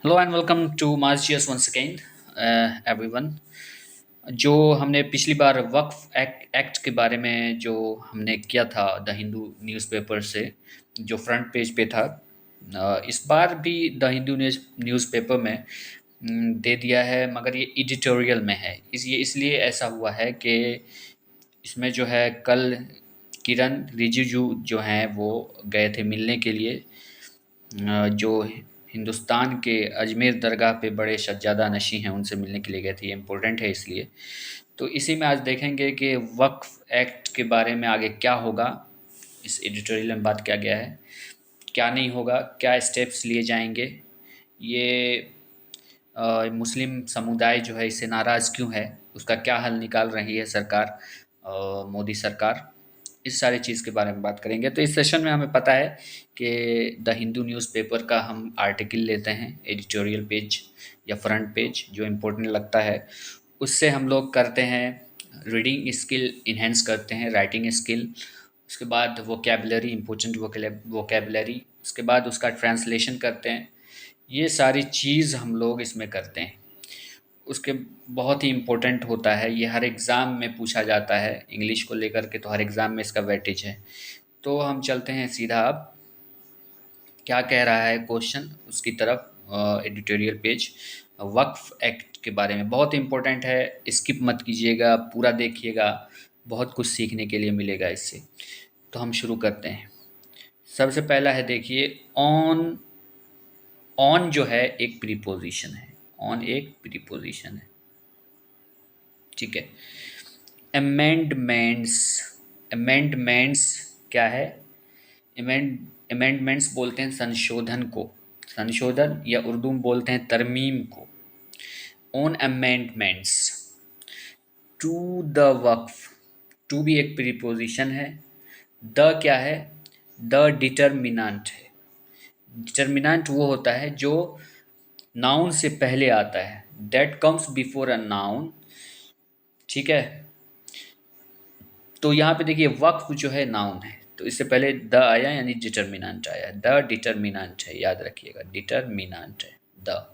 Hello and welcome to mass GS once again everyone. जो हमने पिछली बार वक्फ एक्ट के बारे में जो हमने किया था द हिंदू न्यूज़पेपर से, जो फ्रंट पेज पे था, इस बार भी द हिंदू न्यूज़पेपर में दे दिया है, मगर ये एडिटोरियल में है। ये इसलिए ऐसा हुआ है कि इसमें जो है कल किरण रिजिजू जो हैं वो गए थे मिलने के लिए, जो हिंदुस्तान के अजमेर दरगाह पे बड़े सज्जादा नशीं हैं, उनसे मिलने के लिए गए थे। ये इम्पोर्टेंट है इसलिए। तो इसी में आज देखेंगे कि वक्फ एक्ट के बारे में आगे क्या होगा। इस एडिटोरियल में बात किया गया है, क्या नहीं होगा, क्या स्टेप्स लिए जाएंगे, ये मुस्लिम समुदाय जो है इससे नाराज़ क्यों है, उसका क्या हल निकाल रही है सरकार, मोदी सरकार। इस सारी चीज़ के बारे में बात करेंगे। तो इस सेशन में हमें पता है कि द हिंदू न्यूज़पेपर का हम आर्टिकल लेते हैं, एडिटोरियल पेज या फ्रंट पेज जो इम्पोर्टेंट लगता है, उससे हम लोग करते हैं रीडिंग स्किल इन्हेंस करते हैं, राइटिंग स्किल, उसके बाद वोकेबलरी, इम्पोर्टेंट वोकेबलरी, उसके बाद उसका ट्रांसलेशन करते हैं। ये सारी चीज़ हम लोग इसमें करते हैं। उसके बहुत ही इम्पोर्टेंट होता है, ये हर एग्ज़ाम में पूछा जाता है। इंग्लिश को लेकर के तो हर एग्ज़ाम में इसका वेटेज है। तो हम चलते हैं सीधा, अब क्या कह रहा है क्वेश्चन उसकी तरफ। एडिटोरियल पेज वक्फ एक्ट के बारे में बहुत इम्पोर्टेंट है, स्किप मत कीजिएगा, पूरा देखिएगा, बहुत कुछ सीखने के लिए मिलेगा इससे। तो हम शुरू करते हैं। सबसे पहला है, देखिए, ऑन। ऑन जो है एक प्रीपोजिशन है, ऑन एक प्रीपोजिशन है, ठीक है। अमेंडमेंट्स, अमेंडमेंट्स क्या है? अमेंडमेंट्स बोलते हैं संशोधन को, संशोधन, या उर्दू में बोलते हैं तरमीम को। On amendments to the Waqf, to भी एक प्रीपोजिशन है। द क्या है? द डिटर्मिनेंट है। डिटर्मिनेंट वो होता है जो नाउन से पहले आता है, that comes before a noun, ठीक है। तो यहाँ पे देखिए वक्फ जो है नाउन है, तो इससे पहले द आया यानी डिटर्मिनेंट आया, द डिटर्मिनेंट है, याद रखिएगा, डिटर्मिनेंट है द।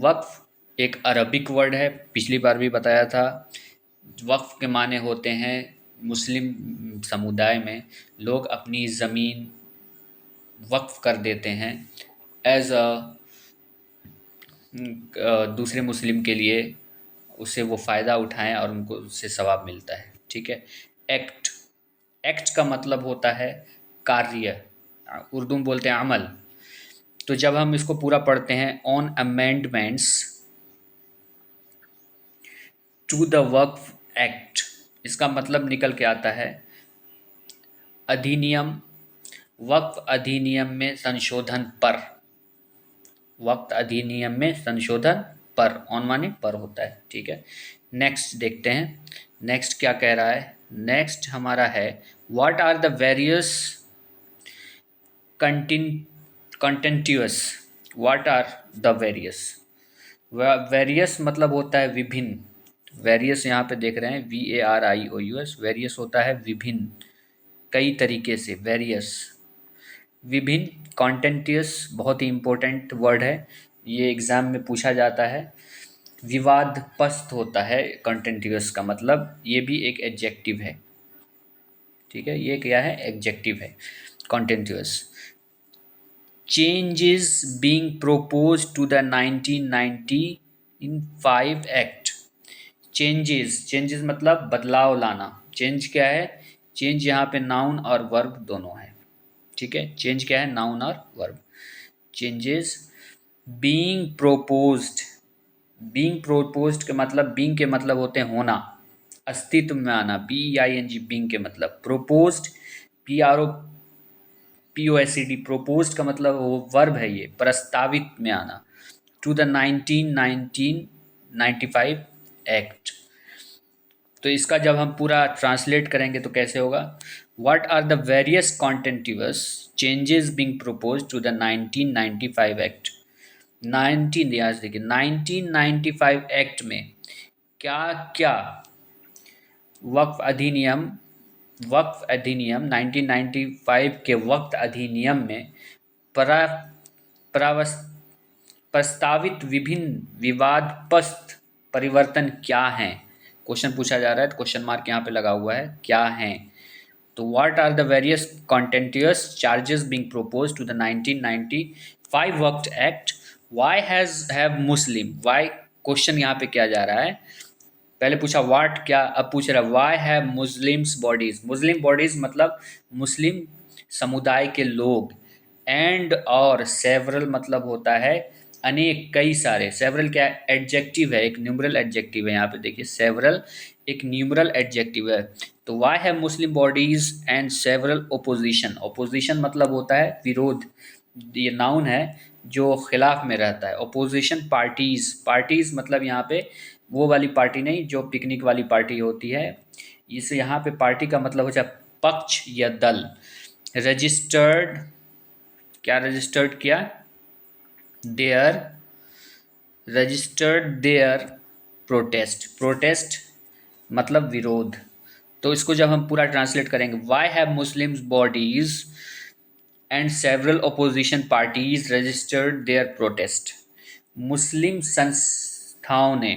वक्फ एक अरबिक वर्ड है, पिछली बार भी बताया था। वक्फ के माने होते हैं, मुस्लिम समुदाय में लोग अपनी ज़मीन वक्फ कर देते हैं एज अ दूसरे मुस्लिम के लिए, उससे वो फ़ायदा उठाएं और उनको उससे सवाब मिलता है, ठीक है। एक्ट, एक्ट का मतलब होता है कार्य, उर्दू में बोलते हैं अमल। तो जब हम इसको पूरा पढ़ते हैं, on amendments to the Waqf act, इसका मतलब निकल के आता है अधिनियम, वक्फ अधिनियम में संशोधन पर, वक्त अधिनियम में संशोधन पर, ऑन माने पर होता है, ठीक है। नेक्स्ट देखते हैं, नेक्स्ट क्या कह रहा है। नेक्स्ट हमारा है, what are the various contentious, what are the various. Various मतलब होता है विभिन्न, वेरियस यहाँ पे देख रहे हैं VARIOUS, वेरियस होता है विभिन्न, कई तरीके से, वेरियस, विभिन्न। कॉन्टेंटियस बहुत ही इम्पोर्टेंट वर्ड है, ये एग्ज़ाम में पूछा जाता है। विवादपस्त होता है कॉन्टेंटियस का मतलब, ये भी एक एडजेक्टिव है, ठीक है। ये क्या है? एडजेक्टिव है contentious. Changes being propose to the 1995 act. Changes, changes मतलब बदलाव लाना। चेंज क्या है? चेंज यहाँ पे नाउन और वर्ब दोनों है, ठीक है। चेंज क्या है? नाउन और verb. Changes being proposed, being proposed के मतलब, बीइंग के मतलब होते हैं होना, अस्तित्व में आना, BEING, बीइंग के मतलब। प्रोपोज्ड, PROPOSED, प्रोपोज्ड का मतलब वो वर्ब है, ये प्रस्तावित में आना। टू द 1995 एक्ट, तो इसका जब हम पूरा ट्रांसलेट करेंगे तो कैसे होगा? What are the various contentious changes being propose to the 1995 act. 19, यहाँ से देखिए, 1995 एक्ट में क्या क्या वक्फ अधिनियम, वक्फ अधिनियम 1995 के वक्त अधिनियम में परा प्रावस प्रस्तावित विभिन्न विवादास्पद परिवर्तन क्या हैं? क्वेश्चन पूछा जा रहा है तो क्वेश्चन मार्क यहाँ पे लगा हुआ है, क्या हैं? तो what are the various contentious charges being proposed to the 1995 Waqf act? Why have Muslim, why question यहाँ पे किया जा रहा है। पहले पूछा व्हाट, क्या, अब पूछ रहा है why have Muslims bodies. Muslim bodies मतलब मुस्लिम समुदाय के लोग, एंड और सेवरल मतलब होता है अनेक, कई सारे। सेवरल क्या है? एडजेक्टिव है, एक न्यूमरल एडजेक्टिव है। यहाँ पे देखिए सेवरल एक न्यूमरल एडजेक्टिव है। तो why have Muslim bodies and several opposition. Opposition मतलब होता है विरोध, ये नाउन है जो खिलाफ में रहता है। ओपोजिशन पार्टीज, पार्टीज मतलब यहाँ पे वो वाली पार्टी नहीं जो पिकनिक वाली पार्टी होती है। इस यहाँ पे पार्टी का मतलब हो जाए पक्ष या दल। रजिस्टर्ड, क्या रजिस्टर्ड किया? Their, registered their protest. Protest मतलब विरोध। तो इसको जब हम पूरा ट्रांसलेट करेंगे, why have Muslims bodies and several opposition parties registered their protest. Muslim संस्थाओं ने,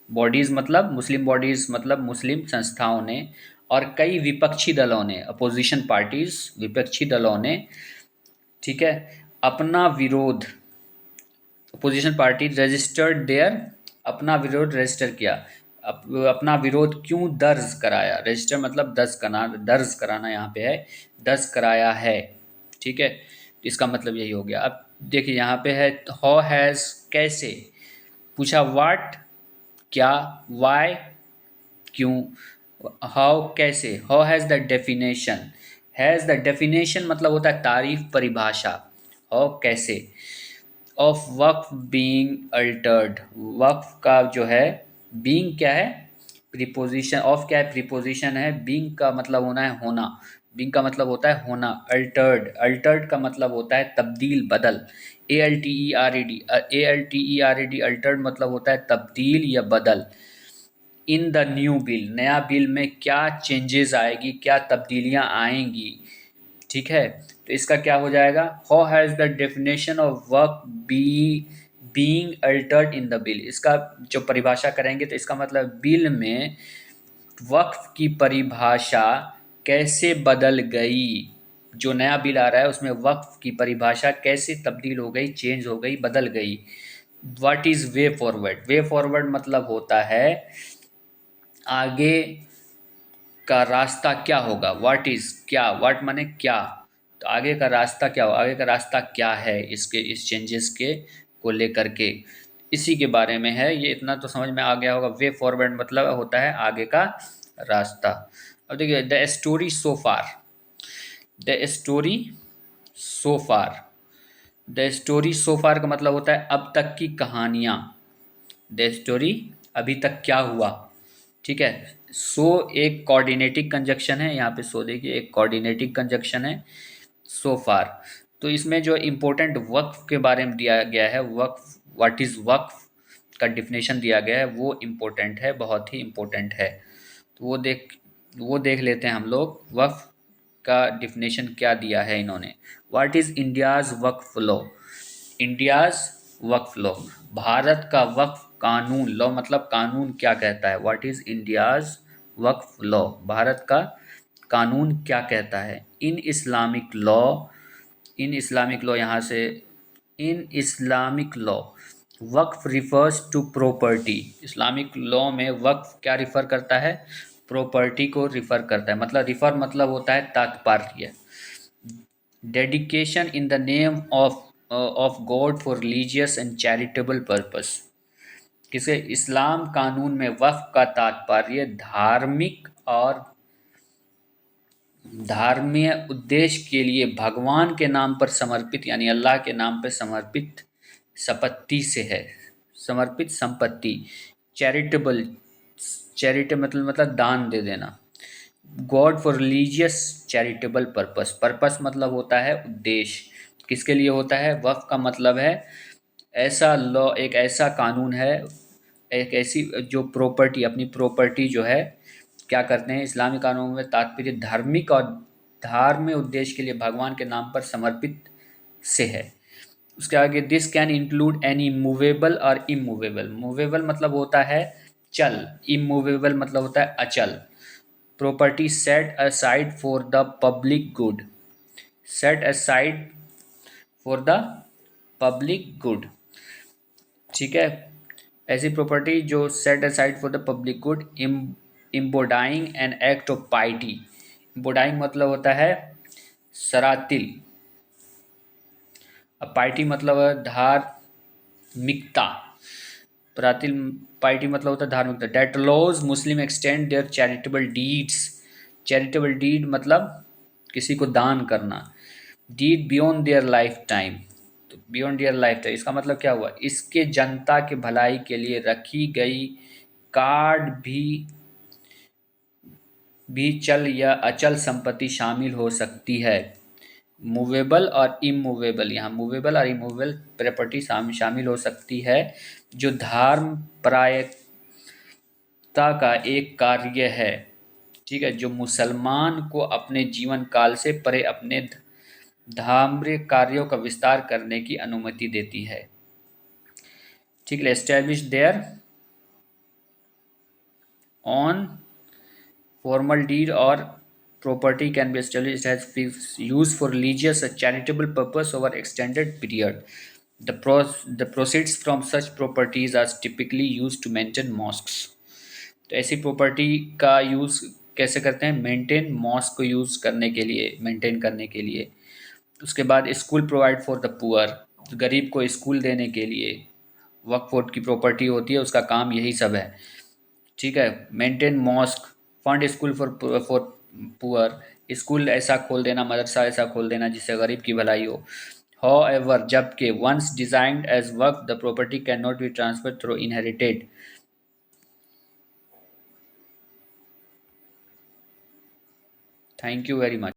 बॉडीज मतलब मुस्लिम बॉडीज मतलब मुस्लिम संस्थाओं ने, और कई विपक्षी दलों ने, अपोजिशन पार्टीज विपक्षी दलों ने, ठीक है, अपना विरोध, अपोजिशन पार्टी रजिस्टर्ड देयर, अपना विरोध रजिस्टर किया। अपना विरोध क्यों दर्ज कराया? रजिस्टर मतलब दर्ज कराना यहाँ पे है, दर्ज कराया है, ठीक है। इसका मतलब यही हो गया। अब देखिए यहाँ पे है हाउ हैज़, कैसे पूछा, व्हाट क्या, वाई क्यों, हाउ कैसे, how has the definition. Has the definition मतलब होता है तारीफ, परिभाषा। हाउ कैसे, ऑफ वक्फ बीइंग अल्टर्ड। वक्फ का जो है, बीइंग क्या है? प्रीपोजिशन। ऑफ क्या है? प्रीपोजिशन है। बीइंग का मतलब होना है होना, बीइंग का मतलब होता है होना। अल्टर्ड, अल्टर्ड का मतलब होता है तब्दील, बदल। ALTERED, ALTERED अल्टर्ड मतलब होता है तब्दील या बदल। इन द न्यू बिल, नया बिल में क्या चेंजेस आएगी, क्या तब्दीलियां आएंगी, ठीक है। तो इसका क्या हो जाएगा? How has the definition of work being Altered in the bill. इसका जो परिभाषा करेंगे तो इसका मतलब बिल में वक्फ की परिभाषा कैसे बदल गई। जो नया बिल आ रहा है उसमें वक्फ की परिभाषा कैसे तब्दील हो गई, चेंज हो गई, बदल गई। What is way forward. Way forward मतलब होता है आगे का रास्ता क्या होगा। व्हाट इज़ क्या, व्हाट माने क्या, तो आगे का रास्ता क्या हो, आगे का रास्ता क्या है इसके, इस चेंजेस के को लेकर के, इसी के बारे में है। ये इतना तो समझ में आ गया होगा। वे फॉरवर्ड मतलब होता है आगे का रास्ता। अब देखिए the story so far, the story so far, the story so far का मतलब होता है अब तक की कहानियाँ। द स्टोरी अभी तक क्या हुआ, ठीक है। सो एक कोऑर्डिनेटिक कंजक्शन है, यहाँ पे सो देखिए एक कोऑर्डिनेटिक कंजक्शन है, सो फार। तो इसमें जो इम्पोर्टेंट वक्फ के बारे में दिया गया है, वक्फ, व्हाट इज़ वक्फ का डिफिनेशन दिया गया है, वो इम्पोर्टेंट है, बहुत ही इम्पोर्टेंट है। तो वो देख लेते हैं हम लोग, वक्फ का डिफिनेशन क्या दिया है इन्होंने। What is India's Waqf law. India's Waqf law, Bharat का वक्फ कानून। लॉ मतलब कानून क्या कहता है। What is India's Waqf law, Bharat का कानून क्या कहता है। In Islamic law, in Islamic law यहाँ से, in Islamic law Waqf refers to property. Islamic law में वक्फ क्या रिफ़र करता है? प्रॉपर्टी को रिफ़र करता है। मतलब रिफ़र मतलब होता है तात्पर्य। Dedication in the name of God for religious and charitable purpose. किसे? इस्लाम कानून में वक्फ का तात्पर्य धार्मिक और धार्मीय उद्देश्य के लिए भगवान के नाम पर समर्पित, यानी अल्लाह के नाम पर समर्पित संपत्ति से है। समर्पित संपत्ति। चैरिटेबल, मतलब दान दे देना। God for religious charitable purpose, purpose मतलब होता है उद्देश्य, किसके लिए होता है? वक्फ का मतलब है ऐसा लॉ, एक ऐसा कानून है, एक ऐसी जो प्रॉपर्टी, अपनी प्रॉपर्टी जो है क्या करते हैं इस्लामी कानून में, तात्पर्य धार्मिक और धार्मिक उद्देश्य के लिए भगवान के नाम पर समर्पित से है। उसके आगे this can include any movable और इमूवेबल। मूवेबल मतलब होता है चल, इमूवेबल मतलब होता है अचल। Property set aside for the public good, set aside for the public good, ठीक है। ऐसी प्रॉपर्टी जो set aside for the public good, embodying an act of piety. Embodying मतलब होता है सरातिल, पाइटी मतलब है धार्मिकता, प्रातिल पाइटी मतलब होता है धार्मिकता। That laws Muslim extend their charitable deeds, charitable deed मतलब किसी को दान करना, deed beyond their lifetime, तो बियॉन्ड देयर लाइफ टाइम इसका मतलब क्या हुआ, इसके जनता के भलाई के लिए रखी गई कार्ड भी चल या अचल संपत्ति शामिल हो सकती है। मूवेबल और इमूवेबल, यहाँ मूवेबल और इमूवेबल प्रॉपर्टी शामिल हो सकती है जो धर्मपरायणता का एक कार्य है, ठीक है, जो मुसलमान को अपने जीवन काल से परे अपने धार्मिक कार्यों का विस्तार करने की अनुमति देती है, ठीक है। Establish there on formal deed or property can be established as used for religious or charitable purpose over extended period. The proceeds from such properties are typically used to maintain mosques. तो ऐसी property का use कैसे करते हैं, maintain mask को use करने के लिए, मेंटेन करने के लिए। उसके बाद school provide for the poor, गरीब को स्कूल देने के लिए वक्फ बोर्ड की प्रॉपर्टी होती है, उसका काम यही सब है, ठीक है। Maintain mosque, fund school for poor, school ऐसा खोल देना, मदरसा ऐसा खोल देना जिससे गरीब की भलाई हो। However, जबकि once designed as work, the property cannot be transferred through inherited. Thank you very much.